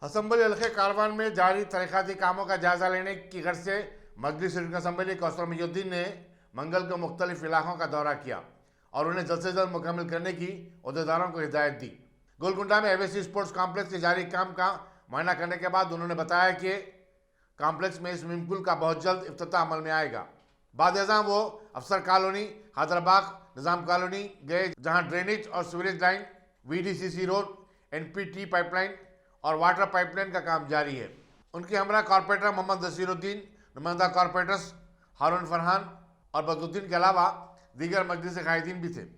असम्बली हल्के कारवान में जारी तरक्याती कामों का जायजा लेने की गर्ज से मजलिस असम्बली कौसर मुहिउद्दीन ने मंगल को मुख्तलिफ इलाकों का दौरा किया और उन्हें जल्द से जल्द मुकम्मल करने की अहदेदारों को हिदायत दी। गोलकुंडा में एवेसी स्पोर्ट्स कॉम्प्लेक्स के जारी काम का मुआयना करने के बाद उन्होंने बताया कि कॉम्प्लेक्स में स्विमिंग पूल का बहुत जल्द इफ्तिताह अमल में आएगा। बाद वो अफसर कॉलोनी, हैदराबाद निज़ाम कॉलोनी गए, जहां ड्रेनेज और sewerage line, VDCC road, NPT pipeline और वाटर पाइपलाइन का काम जारी है। उनके हमरा कॉरपोरेटर मोहम्मद नसीरुद्दीन, नुमाइंदा कॉरपोरेटर्स हारून फरहान और बदरुद्दीन के अलावा दीगर मजलिस कायदीन भी थे।